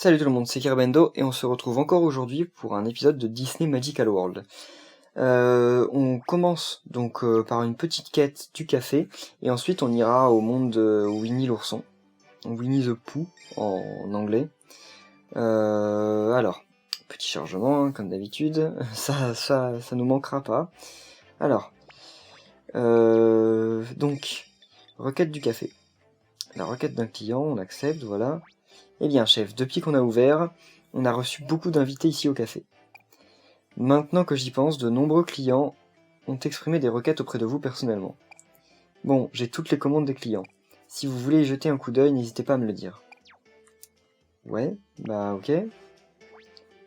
Salut tout le monde, c'est Kerbendo et on se retrouve encore aujourd'hui pour un épisode de Disney Magical World. On commence donc par une petite quête du café et ensuite on ira au monde de Winnie l'ourson, Winnie the Pooh en anglais. Alors, petit chargement hein, comme d'habitude, ça nous manquera pas. Alors, donc, requête du café. La requête d'un client, on accepte, voilà. Eh bien chef, depuis qu'on a ouvert, on a reçu beaucoup d'invités ici au café. Maintenant que j'y pense, de nombreux clients ont exprimé des requêtes auprès de vous personnellement. Bon, j'ai toutes les commandes des clients. Si vous voulez y jeter un coup d'œil, n'hésitez pas à me le dire. Ouais, bah ok.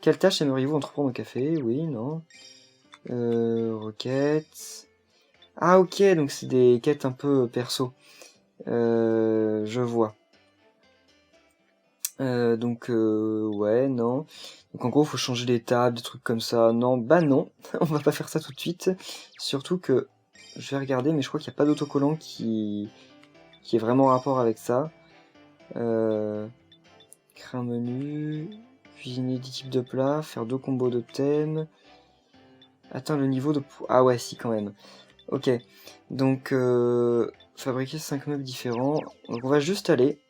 Quelle tâche aimeriez-vous entreprendre au café? Oui, non. Requêtes... Ah ok, donc c'est des quêtes un peu perso. Je vois. Ouais, non. Donc en gros, faut changer les tables, des trucs comme ça. Non, bah non, on va pas faire ça tout de suite. Surtout que, je vais regarder, mais je crois qu'il n'y a pas d'autocollant qui est vraiment en rapport avec ça. Créer un menu, cuisiner 10 types de plats, faire 2 combos de thèmes, atteindre le niveau de... Ah ouais, si quand même. Ok, donc fabriquer 5 meubles différents. Donc on va juste aller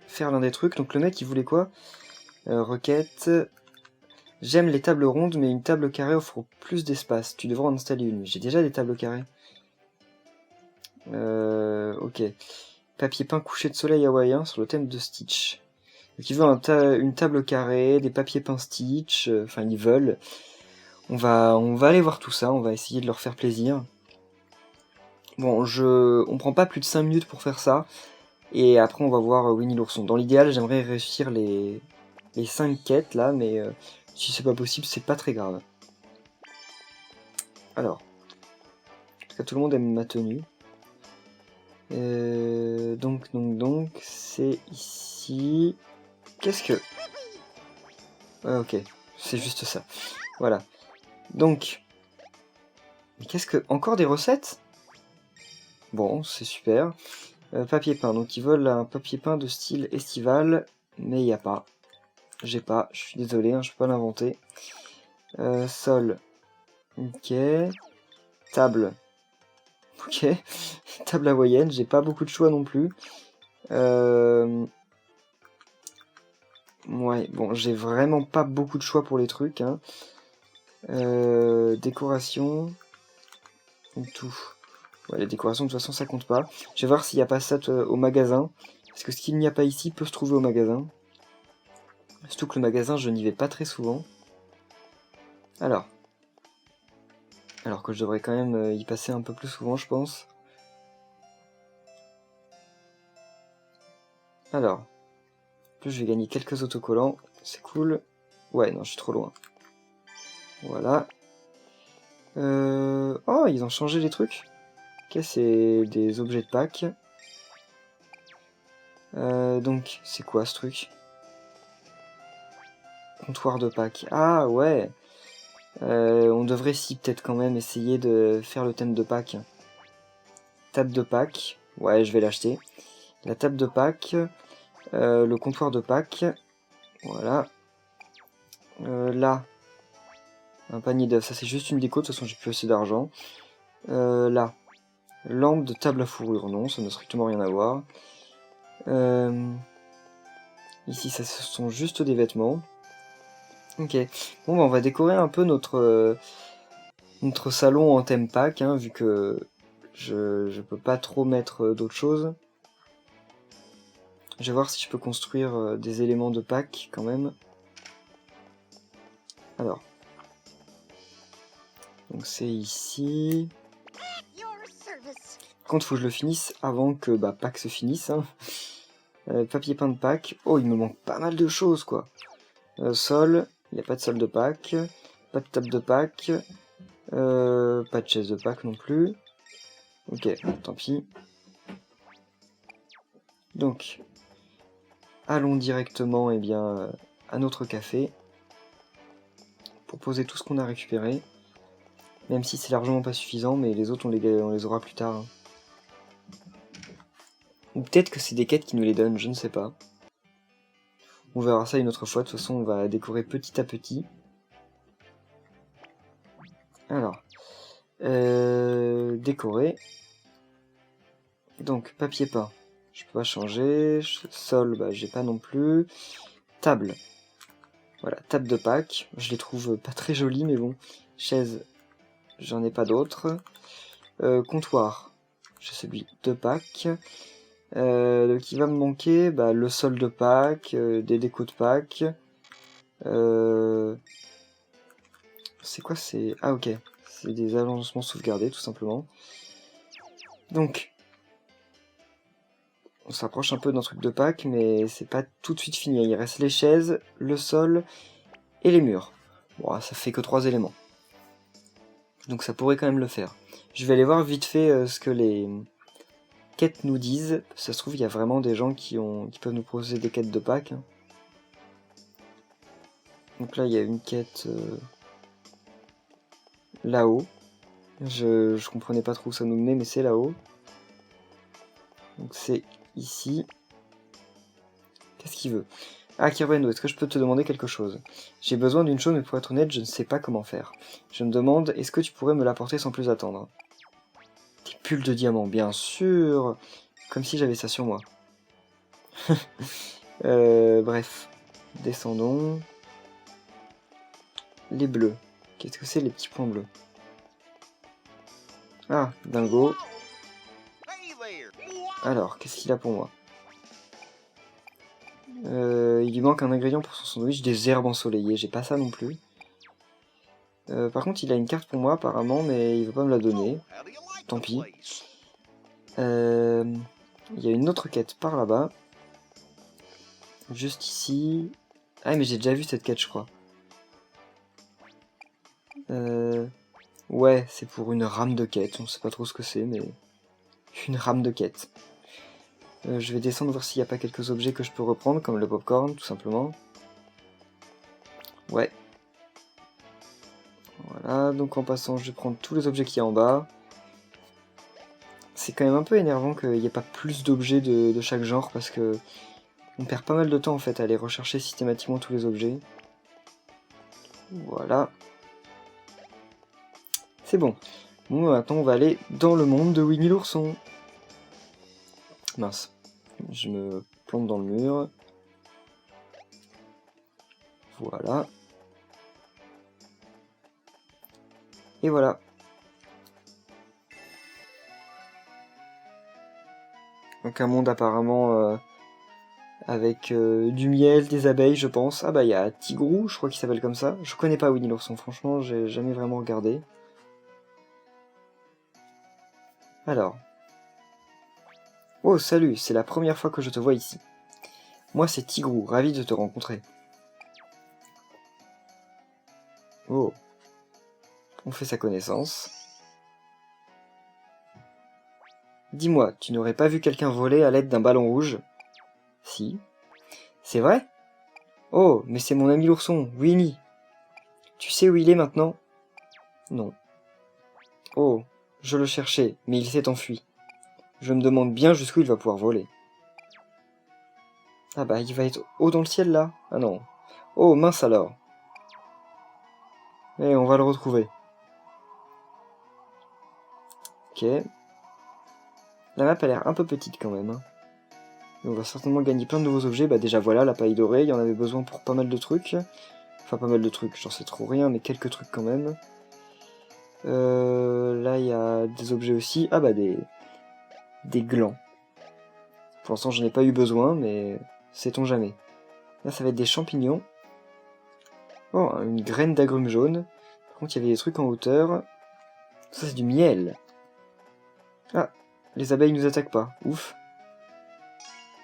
faire l'un des trucs. Donc le mec il voulait quoi? Requête. J'aime les tables rondes, mais une table carrée offre plus d'espace. Tu devras en installer une. J'ai déjà des tables carrées. Ok. Papier peint couché de soleil hawaïen sur le thème de Stitch. Donc ils veulent une table carrée, des papiers peints Stitch. Enfin, ils veulent. On va aller voir tout ça. On va essayer de leur faire plaisir. Bon, on prend pas plus de 5 minutes pour faire ça. Et après, on va voir Winnie l'ourson. Dans l'idéal, j'aimerais réussir les 5 quêtes là, mais si c'est pas possible, c'est pas très grave. Alors, en tout cas, tout le monde aime ma tenue. Donc, c'est ici. Qu'est-ce que... Ouais, ok, c'est juste ça. Voilà. Donc, mais qu'est-ce que... Encore des recettes? Bon, c'est super. Papier peint, donc ils veulent un papier peint de style estival, mais il n'y a pas. J'ai pas, je suis désolé, hein, je peux pas l'inventer. Sol, ok. Table, ok. Table hawaïenne, j'ai pas beaucoup de choix non plus. Ouais, bon, j'ai vraiment pas beaucoup de choix pour les trucs. Hein. Décoration. Tout. Ouais, les décorations, de toute façon, ça compte pas. Je vais voir s'il n'y a pas ça au magasin. Parce que ce qu'il n'y a pas ici peut se trouver au magasin. Surtout que le magasin, je n'y vais pas très souvent. Alors que je devrais quand même y passer un peu plus souvent, je pense. Alors. En plus, je vais gagner quelques autocollants. C'est cool. Ouais, non, je suis trop loin. Voilà. Oh, ils ont changé les trucs. Ok, c'est des objets de pack. Donc, c'est quoi ce truc? Comptoir de pack. Ah, ouais. On devrait si peut-être quand même essayer de faire le thème de pack. Table de pack. Ouais, je vais l'acheter. La table de pack. Le comptoir de pack. Voilà. Là. Un panier d'œufs. Ça, c'est juste une déco. De toute façon, j'ai plus assez d'argent. Là. Lampe de table à fourrure. Non, ça n'a strictement rien à voir. Ici, ça ce sont juste des vêtements. Ok. Bon, bah, on va décorer un peu notre salon en thème pack, hein, vu que je peux pas trop mettre d'autres choses. Je vais voir si je peux construire des éléments de pack quand même. Alors. Donc c'est ici. Par contre, faut que je le finisse avant que pack se finisse. Hein. Papier peint de pack. Oh, il me manque pas mal de choses, quoi. Sol. Il n'y a pas de sol de pack. Pas de table de pack. Pas de chaise de pack non plus. Ok, tant pis. Donc, allons directement à notre café pour poser tout ce qu'on a récupéré. Même si c'est largement pas suffisant, mais les autres on les aura plus tard. Hein. Ou peut-être que c'est des quêtes qui nous les donnent, je ne sais pas. On verra ça une autre fois, de toute façon on va décorer petit à petit. Alors, décorer. Donc, papier peint, je peux pas changer. Sol, bah j'ai pas non plus. Table. Voilà, table de Pâques. Je les trouve pas très jolies, mais bon. Chaise, j'en ai pas d'autres. Comptoir, j'ai celui de Pâques. Donc il va me manquer bah, le sol de Pâques, des décos de Pâques. C'est quoi, c'est... Ah ok, c'est des agencements sauvegardés tout simplement. Donc, on s'approche un peu d'un truc de Pâques, mais c'est pas tout de suite fini. Il reste les chaises, le sol et les murs. Bon, ça fait que 3 éléments. Donc ça pourrait quand même le faire. Je vais aller voir vite fait ce que les quêtes nous disent. Ça se trouve, il y a vraiment des gens qui peuvent nous proposer des quêtes de Pâques. Donc là, il y a une quête là-haut. Je comprenais pas trop où ça nous menait, mais c'est là-haut. Donc c'est ici. Qu'est-ce qu'il veut? Ah, Kirbendo, est-ce que je peux te demander quelque chose? J'ai besoin d'une chose, mais pour être honnête, je ne sais pas comment faire. Je me demande, est-ce que tu pourrais me l'apporter sans plus attendre? Des pulls de diamants, bien sûr. Comme si j'avais ça sur moi. Bref. Descendons. Les bleus. Qu'est-ce que c'est les petits points bleus? Ah, dingo. Alors, qu'est-ce qu'il a pour moi? Il lui manque un ingrédient pour son sandwich, des herbes ensoleillées. J'ai pas ça non plus. Par contre, il a une carte pour moi apparemment, mais il veut pas me la donner. Tant pis. Il y a une autre quête par là-bas. Juste ici. Ah, mais j'ai déjà vu cette quête, je crois. Ouais, c'est pour une rame de quête. On sait pas trop ce que c'est, mais... Une rame de quête. Je vais descendre voir s'il n'y a pas quelques objets que je peux reprendre, comme le popcorn, tout simplement. Ouais. Voilà, donc en passant, je vais prendre tous les objets qu'il y a en bas. C'est quand même un peu énervant qu'il n'y ait pas plus d'objets de chaque genre, parce que on perd pas mal de temps en fait à aller rechercher systématiquement tous les objets. Voilà. C'est bon. Bon, maintenant on va aller dans le monde de Winnie l'ourson. Mince. Je me plante dans le mur. Voilà. Et voilà. Donc un monde apparemment avec du miel, des abeilles je pense. Ah bah il y a Tigrou, je crois qu'il s'appelle comme ça. Je connais pas Winnie l'ourson, franchement j'ai jamais vraiment regardé. Alors. Oh salut, c'est la première fois que je te vois ici. Moi c'est Tigrou, ravi de te rencontrer. Oh. On fait sa connaissance. Dis-moi, tu n'aurais pas vu quelqu'un voler à l'aide d'un ballon rouge? Si. C'est vrai? Oh, mais c'est mon ami l'ourson, Winnie. Tu sais où il est maintenant? Non. Oh, je le cherchais, mais il s'est enfui. Je me demande bien jusqu'où il va pouvoir voler. Ah bah, il va être haut dans le ciel là? Ah non. Oh, mince alors. Eh, on va le retrouver. Ok. La map a l'air un peu petite quand même. Hein. On va certainement gagner plein de nouveaux objets. Bah déjà voilà, la paille dorée, il y en avait besoin pour pas mal de trucs. Enfin pas mal de trucs, j'en sais trop rien, mais quelques trucs quand même. Là il y a des objets aussi. Ah bah des glands. Pour l'instant j'en ai pas eu besoin, mais sait-on jamais. Là ça va être des champignons. Oh, une graine d'agrumes jaune. Par contre il y avait des trucs en hauteur. Ça c'est du miel. Ah, les abeilles nous attaquent pas. Ouf.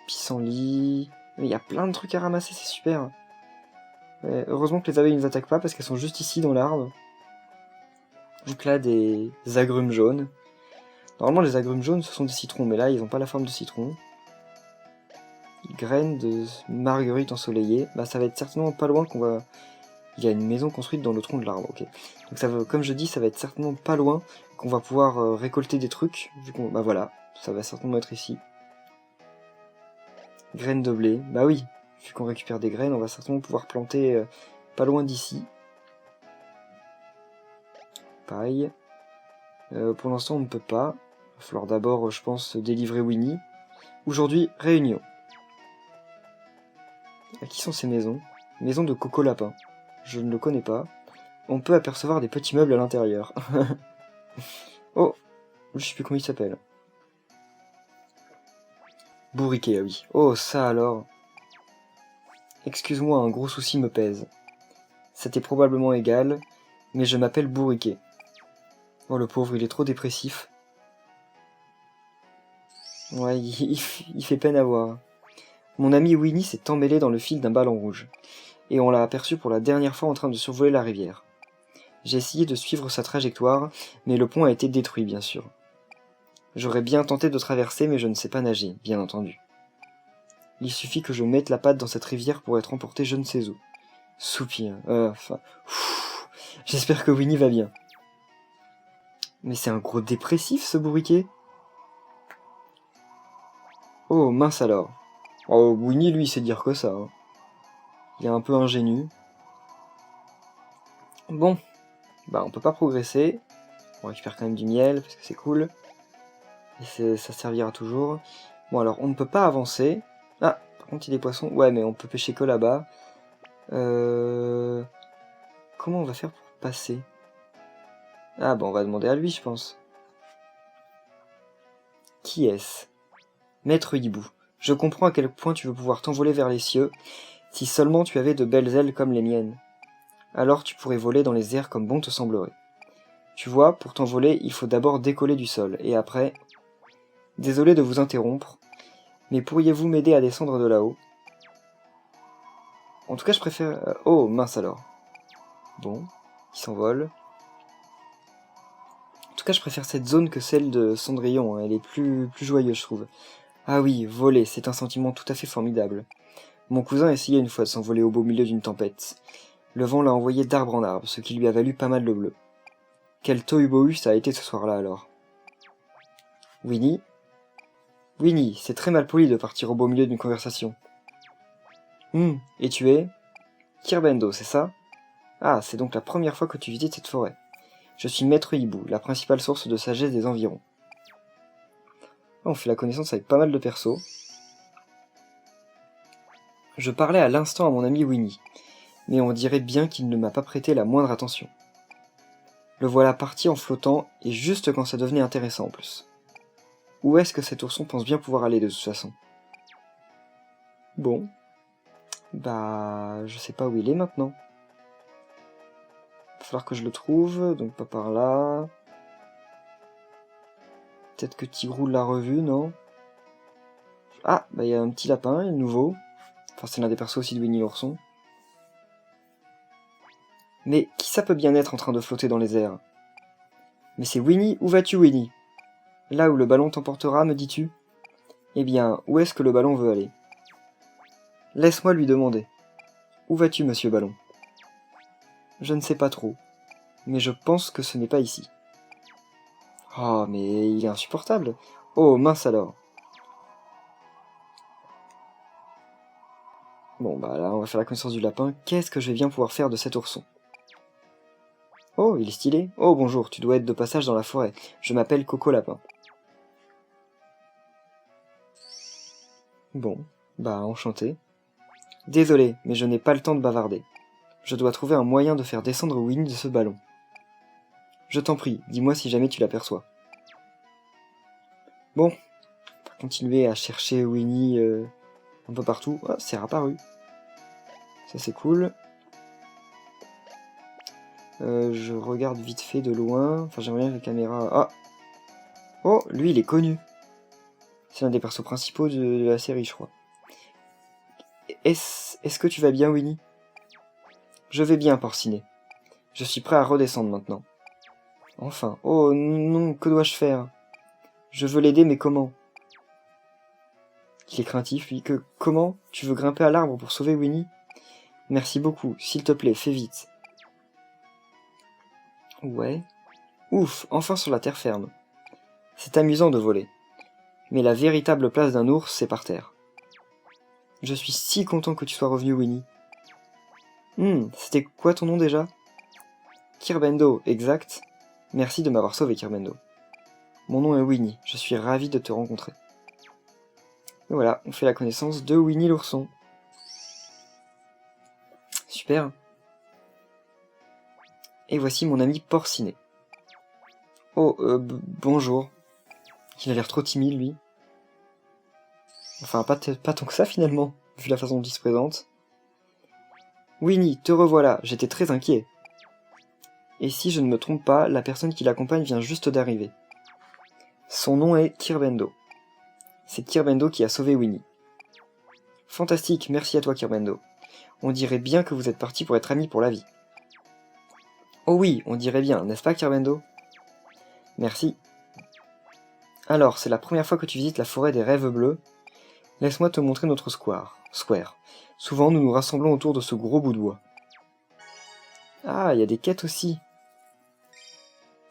Pissenlit. Il y a plein de trucs à ramasser, c'est super. Ouais, heureusement que les abeilles ne nous attaquent pas parce qu'elles sont juste ici dans l'arbre. Donc là, des agrumes jaunes. Normalement, les agrumes jaunes, ce sont des citrons, mais là, ils n'ont pas la forme de citron. Graines de marguerite ensoleillée. Bah, ça va être certainement pas loin qu'on va... Il y a une maison construite dans le tronc de l'arbre, ok. Donc ça va, comme je dis, ça va être certainement pas loin qu'on va pouvoir récolter des trucs. Vu qu'on... Bah voilà, ça va certainement être ici. Graines de blé, bah oui. vu qu'on récupère des graines, on va certainement pouvoir planter pas loin d'ici. Pareil. Pour l'instant, on ne peut pas. Il va falloir d'abord, je pense, délivrer Winnie. Aujourd'hui, réunion. À qui sont ces maisons? Maison de Coco Lapin. Je ne le connais pas. On peut apercevoir des petits meubles à l'intérieur. Oh, je sais plus comment il s'appelle. Bourriquet, ah oui. Oh, ça alors. Excuse-moi, un gros souci me pèse. C'était probablement égal, mais je m'appelle Bourriquet. Oh, le pauvre, il est trop dépressif. Ouais, il fait peine à voir. Mon ami Winnie s'est emmêlé dans le fil d'un ballon rouge, et on l'a aperçu pour la dernière fois en train de survoler la rivière. J'ai essayé de suivre sa trajectoire, mais le pont a été détruit, bien sûr. J'aurais bien tenté de traverser, mais je ne sais pas nager, bien entendu. Il suffit que je mette la patte dans cette rivière pour être emporté je ne sais où. Soupir, j'espère que Winnie va bien. Mais c'est un gros dépressif, ce bourriquet. Oh, mince alors. Oh, Winnie, lui, il sait dire que ça. Hein. Il est un peu ingénu. Bon, bah on peut pas progresser. On récupère quand même du miel, parce que c'est cool. Et ça servira toujours. Bon, alors, on ne peut pas avancer. Ah, par contre, il y a des poissons. Ouais, mais on peut pêcher que là-bas. Comment on va faire pour passer? Ah, bah on va demander à lui, je pense. Qui est-ce? Maître Hibou. Je comprends à quel point tu veux pouvoir t'envoler vers les cieux, si seulement tu avais de belles ailes comme les miennes. Alors tu pourrais voler dans les airs comme bon te semblerait. Tu vois, pour t'envoler, il faut d'abord décoller du sol, et après... Désolé de vous interrompre, mais pourriez-vous m'aider à descendre de là-haut? En tout cas, je préfère... Oh, mince alors. Bon, il s'envole. En tout cas, je préfère cette zone que celle de Cendrillon, hein. Elle est plus joyeuse, je trouve. Ah oui, voler, c'est un sentiment tout à fait formidable. Mon cousin essayait une fois de s'envoler au beau milieu d'une tempête. Le vent l'a envoyé d'arbre en arbre, ce qui lui a valu pas mal de bleu. Quel tohu-bohu ça a été ce soir-là alors. Winnie? Winnie, c'est très mal poli de partir au beau milieu d'une conversation. Et tu es? Kirbendo, c'est ça? Ah, c'est donc la première fois que tu visites cette forêt. Je suis Maître Hibou, la principale source de sagesse des environs. On fait la connaissance avec pas mal de persos. Je parlais à l'instant à mon ami Winnie, mais on dirait bien qu'il ne m'a pas prêté la moindre attention. Le voilà parti en flottant, et juste quand ça devenait intéressant en plus. Où est-ce que cet ourson pense bien pouvoir aller de toute façon? Bon. Bah, je sais pas où il est maintenant. Va falloir que je le trouve, donc pas par là. Peut-être que Tigrou l'a revu, non? Ah, bah il y a un petit lapin, il est nouveau. Enfin, c'est l'un des persos aussi de Winnie l'ourson. Mais qui ça peut bien être en train de flotter dans les airs? Mais c'est Winnie, où vas-tu Winnie? Là où le ballon t'emportera, me dis-tu? Eh bien, où est-ce que le ballon veut aller? Laisse-moi lui demander. Où vas-tu, monsieur Ballon? Je ne sais pas trop, mais je pense que ce n'est pas ici. Oh, mais il est insupportable. Oh, mince alors. Bon, bah là, on va faire la connaissance du lapin. Qu'est-ce que je vais bien pouvoir faire de cet ourson? Oh, il est stylé. Oh, bonjour, tu dois être de passage dans la forêt. Je m'appelle Coco Lapin. Bon, bah enchanté. Désolé, mais je n'ai pas le temps de bavarder. Je dois trouver un moyen de faire descendre Winnie de ce ballon. Je t'en prie, dis-moi si jamais tu l'aperçois. Bon, on va continuer à chercher Winnie un peu partout. Oh, c'est réapparu. Ça c'est cool. Je regarde vite fait de loin. Enfin, j'aimerais bien que la caméra... Ah! Oh, lui, il est connu. C'est l'un des persos principaux de la série, je crois. Est-ce que tu vas bien, Winnie? Je vais bien, Porcinet. Je suis prêt à redescendre maintenant. Enfin. Oh non, que dois-je faire? Je veux l'aider, mais comment? Il est craintif, lui. Comment? Tu veux grimper à l'arbre pour sauver Winnie? Merci beaucoup. S'il te plaît, fais vite. Ouais. Ouf, enfin sur la terre ferme. C'est amusant de voler. Mais la véritable place d'un ours, c'est par terre. Je suis si content que tu sois revenu, Winnie. C'était quoi ton nom déjà? Kirbendo, exact. Merci de m'avoir sauvé, Kirbendo. Mon nom est Winnie, je suis ravi de te rencontrer. Et voilà, on fait la connaissance de Winnie l'ourson. Super. Et voici mon ami Porcinet. Oh, bonjour. Il a l'air trop timide, lui. Enfin, pas tant que ça, finalement, vu la façon dont il se présente. Winnie, te revoilà, j'étais très inquiet. Et si je ne me trompe pas, la personne qui l'accompagne vient juste d'arriver. Son nom est Kirbendo. C'est Kirbendo qui a sauvé Winnie. Fantastique, merci à toi Kirbendo. On dirait bien que vous êtes partis pour être amis pour la vie. Oh oui, on dirait bien, n'est-ce pas Kirbendo? Merci. Alors, c'est la première fois que tu visites la forêt des rêves bleus. Laisse-moi te montrer notre square. Souvent, nous nous rassemblons autour de ce gros bout de bois. Ah, il y a des quêtes aussi.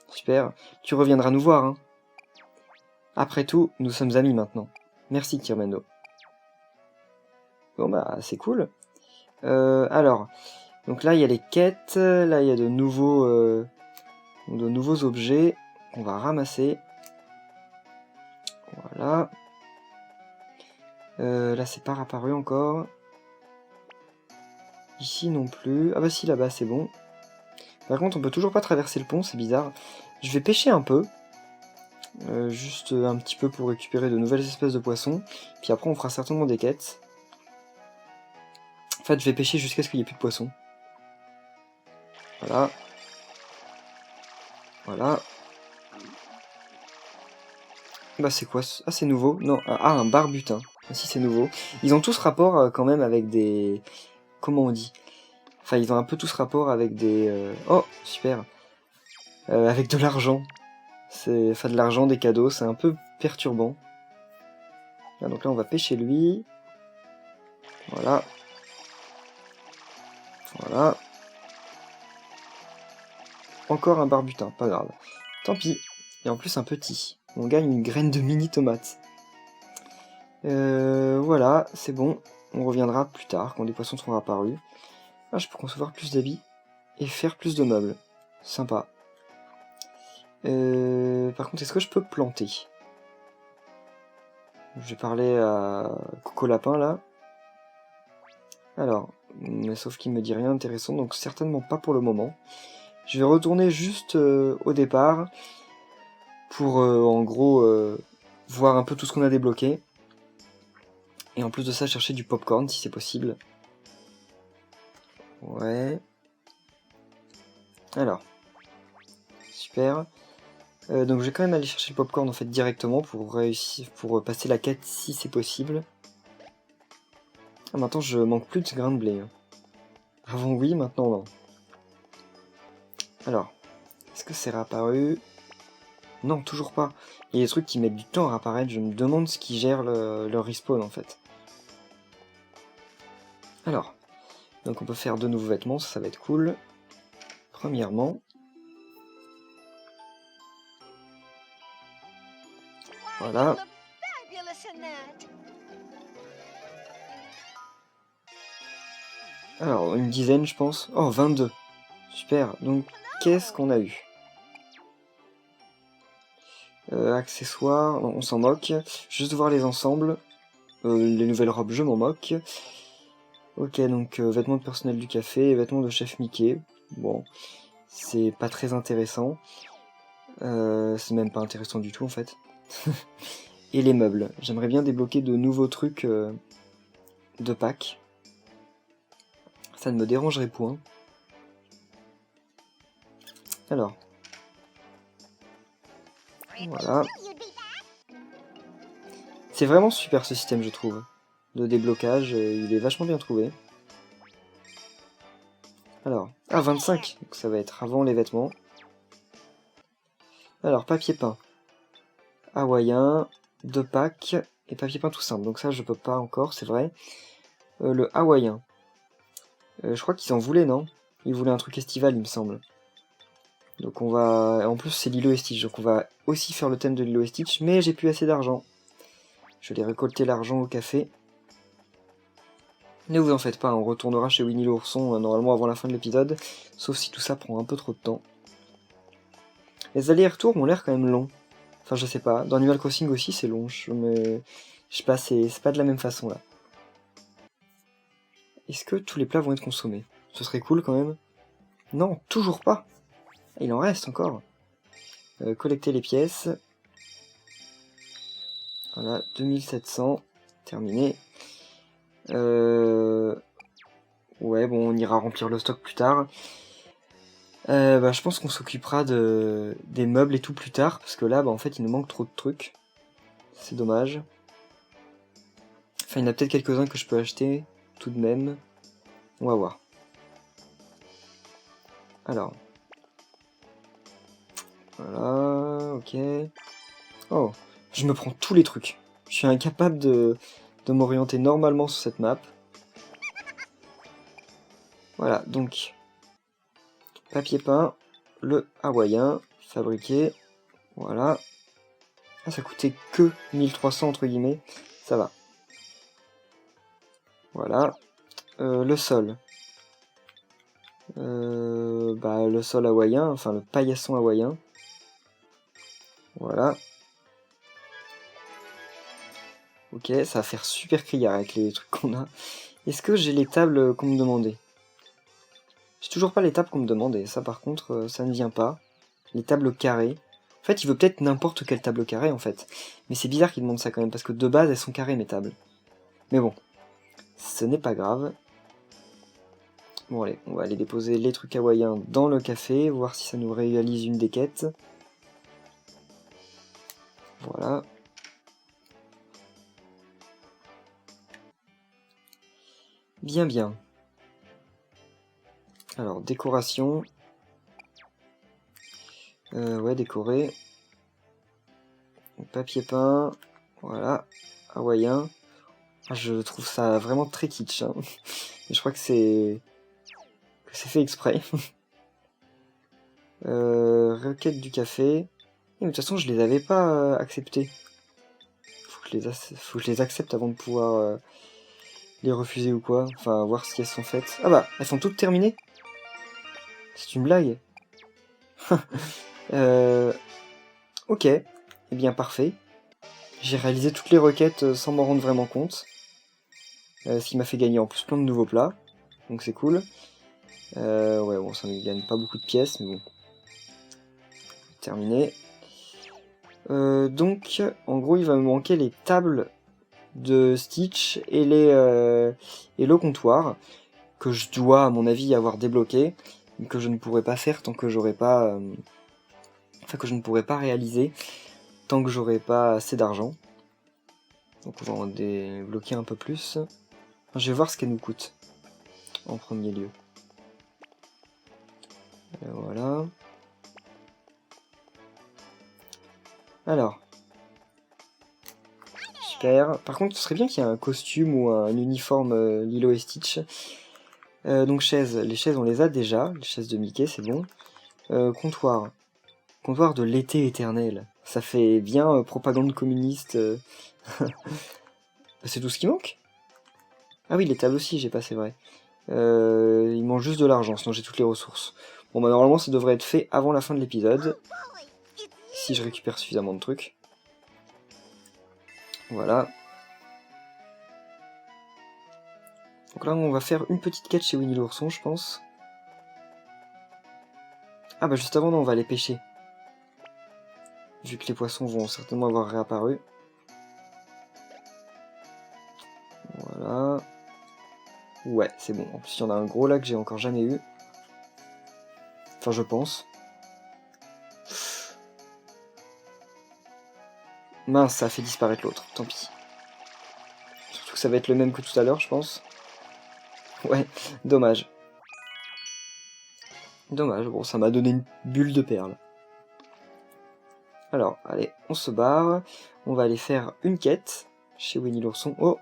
Super, tu reviendras nous voir, hein. Après tout, nous sommes amis maintenant. Merci Kirbendo. Bon bah, c'est cool. Alors, donc là, il y a les quêtes, là, il y a de nouveaux objets qu'on va ramasser. Voilà. Là, c'est pas apparu encore. Ici non plus. Ah bah si, là-bas, c'est bon. Par contre, on peut toujours pas traverser le pont, c'est bizarre. Je vais pêcher un peu. Juste un petit peu pour récupérer de nouvelles espèces de poissons. Puis après, on fera certainement des quêtes. En fait, je vais pêcher jusqu'à ce qu'il n'y ait plus de poissons. Voilà. Voilà. Bah c'est quoi? Ah c'est nouveau? Non, ah un barbutin. Ah si c'est nouveau. Ils ont tous rapport quand même avec des... Comment on dit? Enfin ils ont un peu tous rapport avec des... Oh super. Avec de l'argent. Enfin de l'argent, des cadeaux, c'est un peu perturbant. Ah, donc là on va pêcher lui. Voilà. Voilà. Encore un barbutin, pas grave. Tant pis. Et en plus un petit. On gagne une graine de mini tomate. Voilà, c'est bon. On reviendra plus tard, quand des poissons seront apparus. Ah, je peux concevoir plus d'habits et faire plus de meubles. Sympa. Par contre, est-ce que je peux planter? Je vais parler à Coco Lapin, là. Alors, mais sauf qu'il me dit rien d'intéressant, donc certainement pas pour le moment. Je vais retourner juste au départ, pour en gros voir un peu tout ce qu'on a débloqué. Et en plus de ça, chercher du popcorn si c'est possible. Ouais. Alors. Super. Donc je vais quand même aller chercher le popcorn en fait directement pour réussir, pour passer la quête si c'est possible. Ah, maintenant je manque plus de grains de blé. Avant oui, maintenant non. Alors, est-ce que c'est réapparu? Non, toujours pas. Il y a des trucs qui mettent du temps à réapparaître, je me demande ce qui gère leur respawn en fait. Alors, donc on peut faire de nouveaux vêtements, ça va être cool. Premièrement. Voilà. Alors, une dizaine je pense. Oh, 22. Super, donc qu'est-ce qu'on a eu? Accessoires, on s'en moque. Juste voir les ensembles. Les nouvelles robes, je m'en moque. Ok, donc vêtements de personnel du café et vêtements de chef Mickey. Bon, c'est pas très intéressant. C'est même pas intéressant du tout en fait. Et les meubles. J'aimerais bien débloquer de nouveaux trucs de Pâques. Ça ne me dérangerait point. Alors. Voilà. C'est vraiment super ce système, je trouve. De déblocage, il est vachement bien trouvé. Alors, ah 25, donc ça va être avant les vêtements. Alors, papier peint. Hawaïen, 2 packs, et papier peint tout simple. Donc ça, je peux pas encore, c'est vrai. Le hawaïen. Je crois qu'ils en voulaient, non? Ils voulaient un truc estival, il me semble. Donc on va... En plus, c'est Lilo et Stitch, donc on va aussi faire le thème de Lilo et Stitch, mais j'ai plus assez d'argent. Je vais aller récolter l'argent au café. Ne vous en faites pas, on retournera chez Winnie l'ourson normalement avant la fin de l'épisode, sauf si tout ça prend un peu trop de temps. Les allers-retours m'ont l'air quand même longs. Enfin, je sais pas. Dans Animal Crossing aussi, c'est long, mais je sais pas, c'est pas de la même façon là. Est-ce que tous les plats vont être consommés? Ce serait cool quand même. Non, toujours pas. Il en reste encore. Collecter les pièces. Voilà, 2700. Terminé. Ouais, bon, on ira remplir le stock plus tard. Je pense qu'on s'occupera des meubles et tout plus tard, parce que là, en fait, il nous manque trop de trucs. C'est dommage. Enfin, il y en a peut-être quelques-uns que je peux acheter, tout de même. On va voir. Alors. Voilà, ok. Oh, je me prends tous les trucs. Je suis incapable de m'orienter normalement sur cette map. Voilà, donc... Papier peint, le hawaïen, fabriqué. Voilà. Ah, ça coûtait que 1300 entre guillemets. Ça va. Voilà. Le sol. Le sol hawaïen, enfin le paillasson hawaïen. Voilà. Ok, ça va faire super criard avec les trucs qu'on a. Est-ce que j'ai les tables qu'on me demandait? J'ai toujours pas les tables qu'on me demandait. Ça par contre, ça ne vient pas. Les tables carrées. En fait, il veut peut-être n'importe quelle table carrée en fait. Mais c'est bizarre qu'il demande ça quand même, parce que de base, elles sont carrées mes tables. Mais bon, ce n'est pas grave. Bon allez, on va aller déposer les trucs hawaïens dans le café, voir si ça nous réalise une des quêtes. Voilà. Bien bien. Alors, décoration. Ouais, décorer. Papier peint. Voilà. Hawaïen. Ah, je trouve ça vraiment très kitsch. Hein. Et je crois que c'est fait exprès. Requête du café. Mais de toute façon, je les avais pas acceptés. Faut que je les accepte avant de pouvoir les refuser ou quoi. Enfin, voir si elles sont faites. Ah bah, elles sont toutes terminées. C'est une blague. Ok. Eh bien, parfait. J'ai réalisé toutes les requêtes sans m'en rendre vraiment compte. Ce qui m'a fait gagner en plus plein de nouveaux plats. Donc c'est cool. Ouais, bon, ça ne gagne pas beaucoup de pièces, mais bon. Terminé. Donc, en gros, il va me manquer les tables de Stitch et le comptoir, que je dois, à mon avis, avoir débloqué, mais que je ne pourrai pas faire tant que j'aurai pas... Enfin, que je ne pourrai pas réaliser tant que j'aurai pas assez d'argent. Donc on va en débloquer un peu plus. Enfin, je vais voir ce qu'elle nous coûte, en premier lieu. Voilà. Alors. Super. Par contre, ce serait bien qu'il y ait un costume ou un uniforme Lilo et Stitch. Donc chaises. Les chaises, on les a déjà. Les chaises de Mickey, c'est bon. Comptoir. Comptoir de l'été éternel. Ça fait bien propagande communiste. C'est tout ce qui manque? Ah oui, les tables aussi, j'ai pas, c'est vrai. Il manque juste de l'argent, sinon j'ai toutes les ressources. Bon bah normalement ça devrait être fait avant la fin de l'épisode. Si je récupère suffisamment de trucs. Voilà. Donc là on va faire une petite quête chez Winnie l'ourson, je pense. Ah bah juste avant, non, on va aller pêcher. Vu que les poissons vont certainement avoir réapparu. Voilà. Ouais, c'est bon. En plus, il y en a un gros là que j'ai encore jamais eu. Enfin, je pense. Mince, ça a fait disparaître l'autre. Tant pis. Surtout que ça va être le même que tout à l'heure, je pense. Ouais, dommage. Dommage, bon, ça m'a donné une bulle de perles. Alors, allez, on se barre. On va aller faire une quête chez Winnie l'ourson. Oh!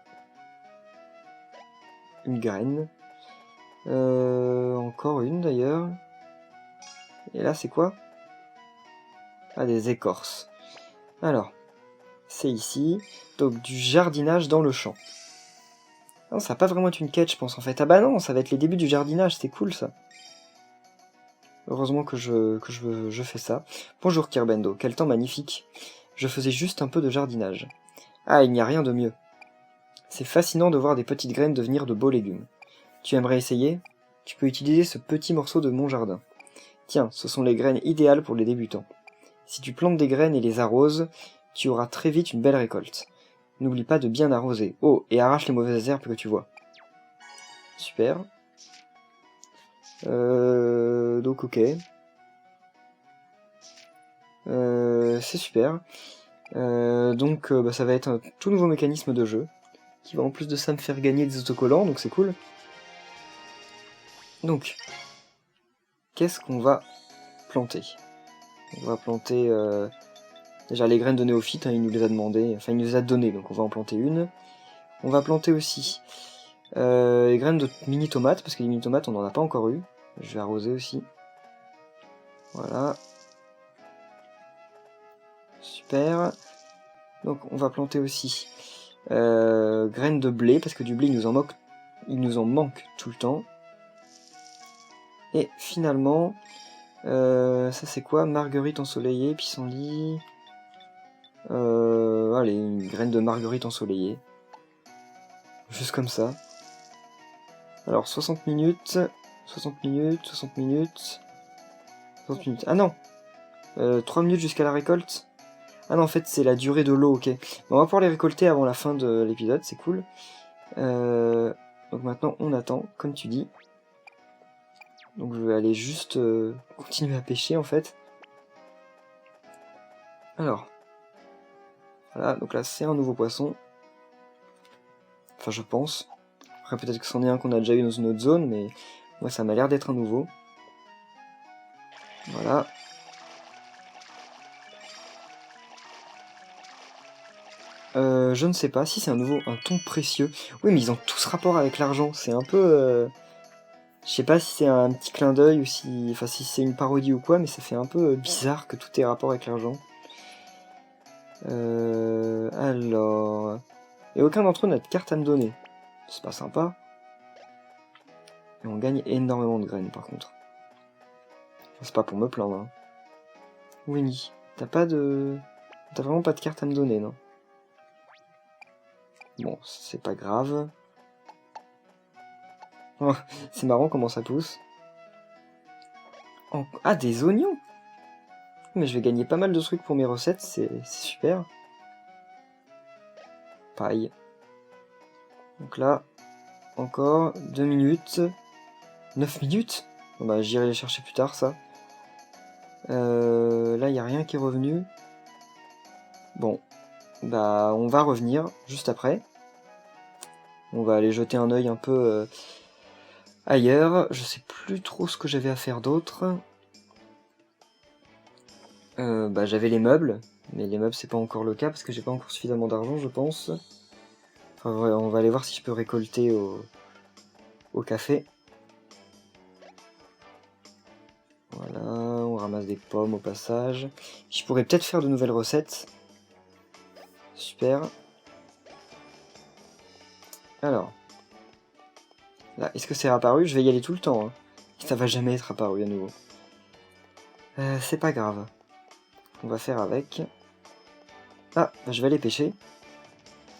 Une graine. Encore une d'ailleurs. Et là, c'est quoi? Ah, des écorces. Alors, c'est ici. Donc, du jardinage dans le champ. Non, ça va pas vraiment être une quête, je pense, en fait. Ah bah non, ça va être les débuts du jardinage, c'est cool, ça. Heureusement que je fais ça. Bonjour Kirbendo, quel temps magnifique. Je faisais juste un peu de jardinage. Ah, il n'y a rien de mieux. C'est fascinant de voir des petites graines devenir de beaux légumes. Tu aimerais essayer? Tu peux utiliser ce petit morceau de mon jardin. Tiens, ce sont les graines idéales pour les débutants. Si tu plantes des graines et les arroses, tu auras très vite une belle récolte. N'oublie pas de bien arroser. Oh, et arrache les mauvaises herbes que tu vois. Super. Donc ok. C'est super. Donc ça va être un tout nouveau mécanisme de jeu, qui va en plus de ça me faire gagner des autocollants, donc c'est cool. Donc, qu'est-ce qu'on va planter? On va planter déjà les graines de néophyte, hein, il nous les a demandé, enfin il nous les a donné, donc on va en planter une. On va planter aussi les graines de mini tomates, parce que les mini tomates on n'en a pas encore eu. Je vais arroser aussi. Voilà. Super. Donc on va planter aussi graines de blé, parce que du blé il nous en manque tout le temps. Et finalement, ça c'est quoi? Marguerite ensoleillée, pissenlit. Allez, une graine de marguerite ensoleillée. Juste comme ça. Alors 60 minutes, 60 minutes, 60 minutes, 60 minutes. Ah non 3 minutes jusqu'à la récolte. Ah non, en fait c'est la durée de l'eau, ok. Bon, on va pouvoir les récolter avant la fin de l'épisode, c'est cool. Donc maintenant on attend, comme tu dis. Donc je vais aller juste continuer à pêcher en fait. Alors, voilà, donc là c'est un nouveau poisson. Enfin je pense. Après peut-être que c'en est un qu'on a déjà eu dans une autre zone, mais moi ça m'a l'air d'être un nouveau. Voilà. Je ne sais pas si c'est un nouveau, un ton précieux. Oui, mais ils ont tous rapport avec l'argent. C'est un peu... Je sais pas si c'est un petit clin d'œil ou si... Enfin, si c'est une parodie ou quoi, mais ça fait un peu bizarre que tout ait rapport avec l'argent. Alors... Et aucun d'entre eux n'a de carte à me donner. C'est pas sympa. Et on gagne énormément de graines, par contre. Enfin, c'est pas pour me plaindre, hein. Winnie, t'as pas de... T'as vraiment pas de carte à me donner, non? Bon, c'est pas grave. Oh, c'est marrant comment ça pousse. Oh, ah, des oignons! Mais je vais gagner pas mal de trucs pour mes recettes, c'est super. Paille. Donc là, encore 2 minutes. 9 minutes? Bon bah j'irai les chercher plus tard, ça. Là, il n'y a rien qui est revenu. Bon, bah on va revenir juste après. On va aller jeter un œil un peu ailleurs. Je sais plus trop ce que j'avais à faire d'autre. Bah j'avais les meubles, mais les meubles c'est pas encore le cas parce que j'ai pas encore suffisamment d'argent, je pense. Enfin, on va aller voir si je peux récolter au café. Voilà, on ramasse des pommes au passage. Je pourrais peut-être faire de nouvelles recettes. Super. Alors. Là, est-ce que c'est apparu? Je vais y aller tout le temps, hein. Ça va jamais être apparu à nouveau. C'est pas grave. On va faire avec. Ah, bah, je vais aller pêcher.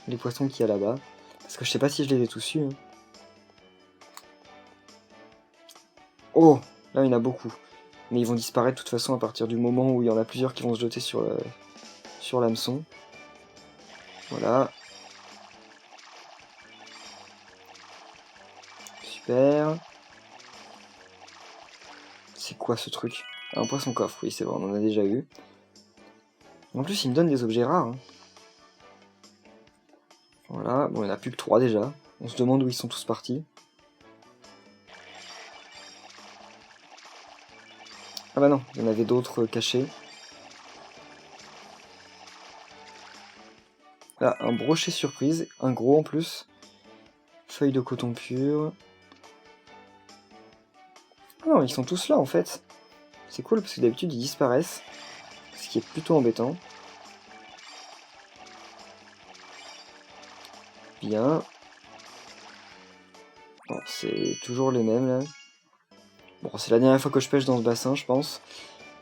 Les poissons qu'il y a là-bas. Parce que je sais pas si je les ai tous eus, hein. Oh, là il y en a beaucoup. Mais ils vont disparaître de toute façon à partir du moment où il y en a plusieurs qui vont se jeter sur l'hameçon. Voilà. Super. C'est quoi ce truc? Un poisson coffre, oui c'est vrai, on en a déjà eu. En plus il me donne des objets rares, hein. Voilà, bon il n'y en a plus que 3 déjà. On se demande où ils sont tous partis. Ah bah non, il y en avait d'autres cachés. Là, un brochet surprise, un gros en plus. Feuille de coton pur. Ah non, ils sont tous là en fait. C'est cool parce que d'habitude ils disparaissent. Ce qui est plutôt embêtant. Bien. Bon, c'est toujours les mêmes là. Bon, c'est la dernière fois que je pêche dans ce bassin, je pense.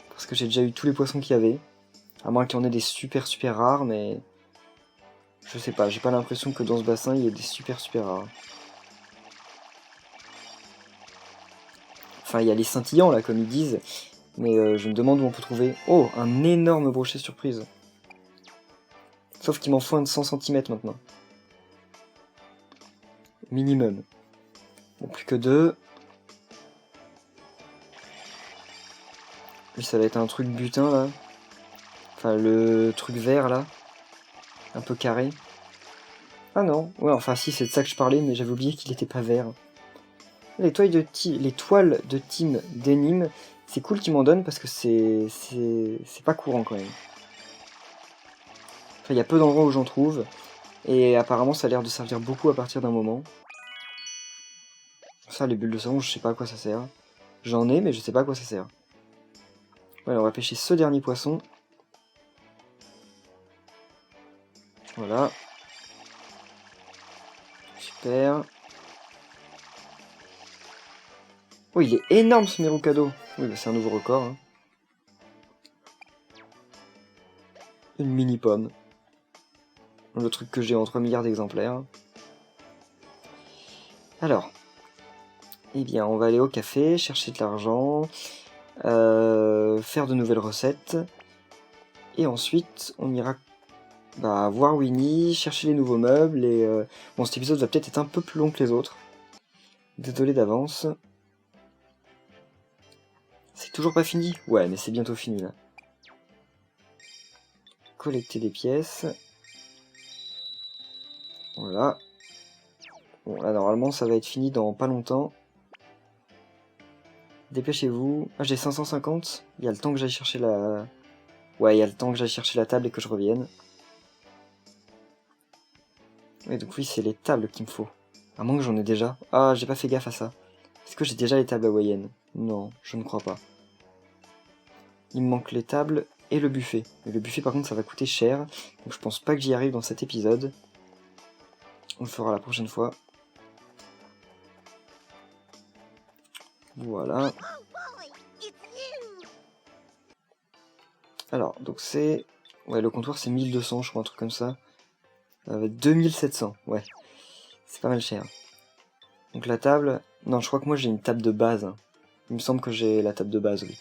Parce que j'ai déjà eu tous les poissons qu'il y avait. À moins qu'il y en ait des super rares, mais... Je sais pas, j'ai pas l'impression que dans ce bassin, il y ait des super rares. Enfin, il y a les scintillants là, comme ils disent. Mais je me demande où on peut trouver... Oh, un énorme brochet surprise. Sauf qu'il m'en faut un de 100 cm maintenant. Minimum. Bon, plus que 2. Lui, ça va être un truc butin là. Enfin, le truc vert là. Un peu carré. Ah non, ouais, enfin si, c'est de ça que je parlais, mais j'avais oublié qu'il était pas vert. Les toiles de team denim, c'est cool qu'ils m'en donnent parce que c'est pas courant quand même. Enfin, il y a peu d'endroits où j'en trouve, et apparemment ça a l'air de servir beaucoup à partir d'un moment. Ça, les bulles de savon, je sais pas à quoi ça sert. J'en ai, mais je sais pas à quoi ça sert. Voilà, on va pêcher ce dernier poisson. Voilà. Super. Oh, il est énorme ce Merukado. Oui, bah, c'est un nouveau record. Hein. Une mini pomme. Le truc que j'ai en 3 milliards d'exemplaires. Alors. Eh bien, on va aller au café, chercher de l'argent, faire de nouvelles recettes. Et ensuite, on ira voir Winnie, chercher les nouveaux meubles. Et bon, cet épisode va peut-être être un peu plus long que les autres. Désolé d'avance. C'est toujours pas fini? Ouais, mais c'est bientôt fini là. Collecter des pièces. Voilà. Bon, là, normalement, ça va être fini dans pas longtemps. Dépêchez-vous. Ah, j'ai 550. Il y a le temps que j'aille chercher la... Ouais, il y a le temps que j'aille chercher la table et que je revienne. Et donc oui, c'est les tables qu'il me faut. À moins que j'en ai déjà. Ah, j'ai pas fait gaffe à ça. Est-ce que j'ai déjà les tables hawaïennes? Non, je ne crois pas. Il me manque les tables et le buffet. Mais le buffet, par contre, ça va coûter cher. Donc je pense pas que j'y arrive dans cet épisode. On le fera la prochaine fois. Voilà. Alors, donc c'est... Ouais, le comptoir c'est 1200, je crois, un truc comme ça. 2700, ouais. C'est pas mal cher. Donc la table... Non, je crois que moi j'ai une table de base. Il me semble que j'ai la table de base, oui.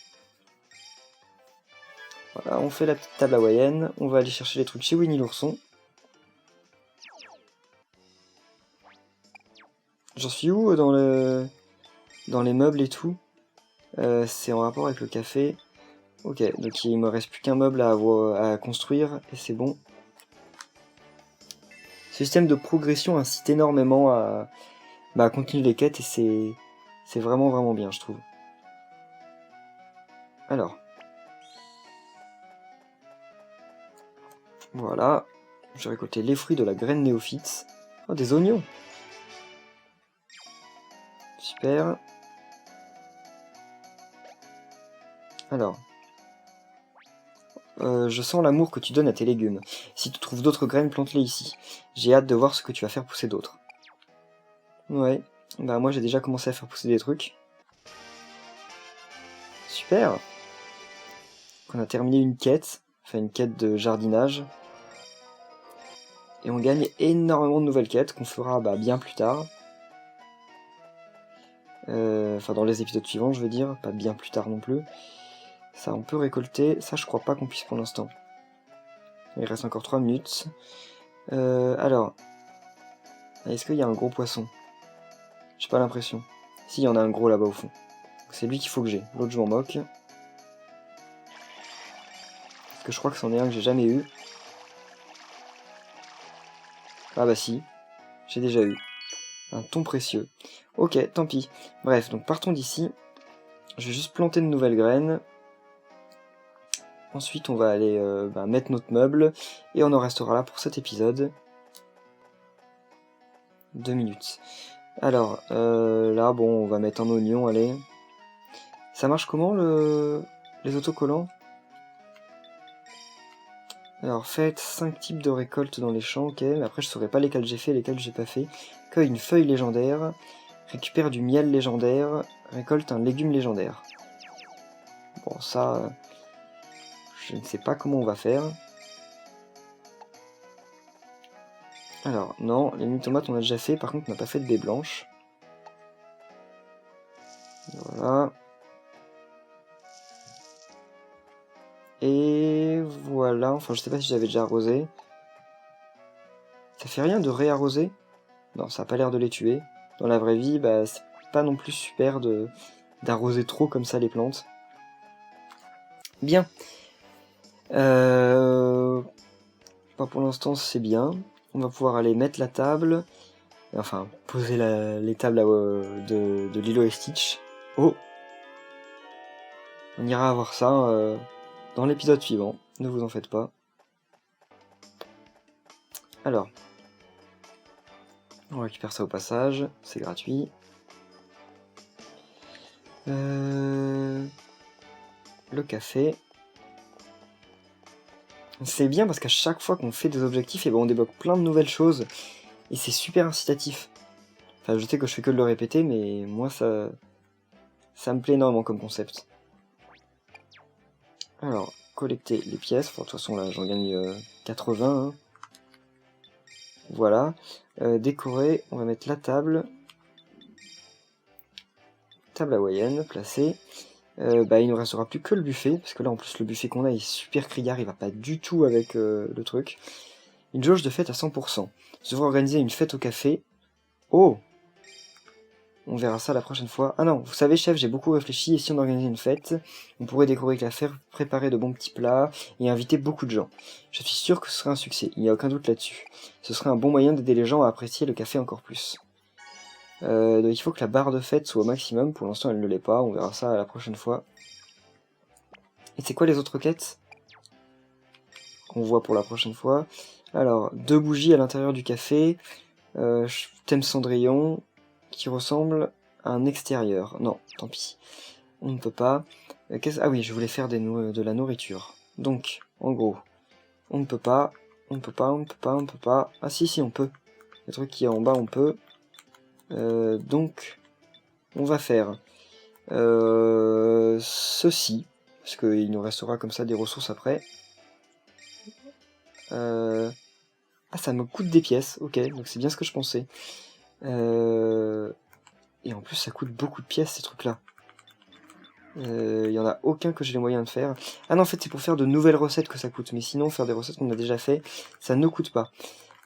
Voilà, on fait la petite table hawaïenne. On va aller chercher les trucs chez Winnie l'ourson. J'en suis où dans les meubles et tout? C'est en rapport avec le café. Ok, donc il me reste plus qu'un meuble à construire et c'est bon. Ce système de progression incite énormément à continuer les quêtes et c'est vraiment bien, je trouve. Alors. Voilà. J'ai récolté les fruits de la graine néophyte. Oh, des oignons! Super. Alors. Je sens l'amour que tu donnes à tes légumes. Si tu trouves d'autres graines, plante-les ici. J'ai hâte de voir ce que tu vas faire pousser d'autres. Ouais. Bah moi j'ai déjà commencé à faire pousser des trucs. Super. On a terminé une quête. Enfin une quête de jardinage. Et on gagne énormément de nouvelles quêtes qu'on fera bien plus tard. Enfin dans les épisodes suivants je veux dire, pas bien plus tard non plus. Ça on peut récolter, ça je crois pas qu'on puisse pour l'instant. Il reste encore 3 minutes. Alors, est-ce qu'il y a un gros poisson? J'ai pas l'impression. Si, il y en a un gros là-bas au fond. C'est lui qu'il faut que j'ai, l'autre je m'en moque. Parce que je crois que c'en est un que j'ai jamais eu. Ah bah si, j'ai déjà eu. Un thon précieux. Ok, tant pis. Bref, donc partons d'ici. Je vais juste planter de nouvelles graines. Ensuite, on va aller mettre notre meuble. Et on en restera là pour cet épisode. 2 minutes. Alors, là, bon, on va mettre un oignon, allez. Ça marche comment, les autocollants? Alors, faites 5 types de récoltes dans les champs, ok. Mais après, je saurais pas lesquels j'ai fait et lesquels j'ai pas fait. Cueille une feuille légendaire. Récupère du miel légendaire. Récolte un légume légendaire. Bon, ça... je ne sais pas comment on va faire. Alors, non, les mini-tomates on a déjà fait. Par contre, on n'a pas fait de baies blanches. Voilà. Et voilà. Enfin, je sais pas si j'avais déjà arrosé. Ça fait rien de réarroser? Non, ça a pas l'air de les tuer. Dans la vraie vie, bah, c'est pas non plus super d'arroser trop comme ça les plantes. Bien. Pas pour l'instant, c'est bien. On va pouvoir aller mettre la table. Enfin, poser les tables de Lilo et Stitch. Oh! On ira voir ça dans l'épisode suivant. Ne vous en faites pas. Alors. On récupère ça au passage. C'est gratuit. Le café. C'est bien parce qu'à chaque fois qu'on fait des objectifs, et ben on débloque plein de nouvelles choses. Et c'est super incitatif. Enfin, je sais que je fais que de le répéter, mais moi, ça me plaît énormément comme concept. Alors, collecter les pièces. Enfin, de toute façon, là, j'en gagne 80. Hein. Voilà. Décorer, on va mettre la table. Table hawaïenne, placée. Bah, il ne nous restera plus que le buffet, parce que là, en plus, le buffet qu'on a est super criard, il va pas du tout avec le truc. Une jauge de fête à 100%. Je devrais organiser une fête au café. Oh! On verra ça la prochaine fois. Ah non, vous savez, chef, j'ai beaucoup réfléchi, et si on organisait une fête, on pourrait décorer avec la fer, préparer de bons petits plats, et inviter beaucoup de gens. Je suis sûr que ce serait un succès, il n'y a aucun doute là-dessus. Ce serait un bon moyen d'aider les gens à apprécier le café encore plus. Donc il faut que la barre de fête soit au maximum, pour l'instant elle ne l'est pas, on verra ça la prochaine fois. Et c'est quoi les autres quêtes qu'on voit pour la prochaine fois? Alors, 2 bougies à l'intérieur du café, thème Cendrillon, qui ressemble à un extérieur. Non, tant pis. On ne peut pas. Ah oui, je voulais faire de la nourriture. Donc, en gros, on ne peut pas, on ne peut pas, on ne peut pas, on ne peut pas. Ah si, on peut. Le truc qui est en bas, on peut. Donc, on va faire ceci, parce qu'il nous restera comme ça des ressources après. Ah, ça me coûte des pièces, ok, donc c'est bien ce que je pensais. Et en plus, ça coûte beaucoup de pièces, ces trucs-là. Il y en a aucun que j'ai les moyens de faire. Ah non, en fait, c'est pour faire de nouvelles recettes que ça coûte, mais sinon, faire des recettes qu'on a déjà fait, ça ne coûte pas.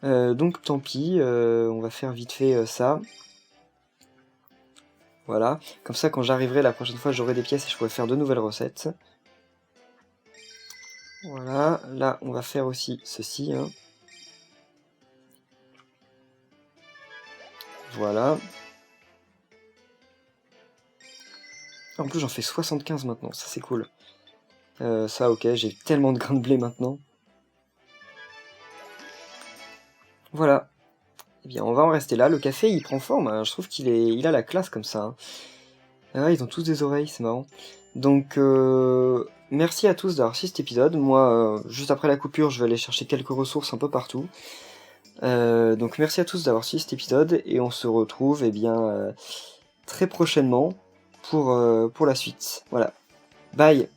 Donc, tant pis, on va faire vite fait ça. Voilà, comme ça, quand j'arriverai la prochaine fois, j'aurai des pièces et je pourrai faire de nouvelles recettes. Voilà, là, on va faire aussi ceci, hein. Voilà. En plus, j'en fais 75 maintenant, ça c'est cool. Ça, ok, j'ai tellement de grains de blé maintenant. Voilà. Eh bien, on va en rester là. Le café, il prend forme, hein. Je trouve il a la classe comme ça. Hein. Ah, ils ont tous des oreilles, c'est marrant. Donc, merci à tous d'avoir suivi cet épisode. Moi, juste après la coupure, je vais aller chercher quelques ressources un peu partout. Donc, merci à tous d'avoir suivi cet épisode, et on se retrouve, eh bien, très prochainement pour la suite. Voilà. Bye!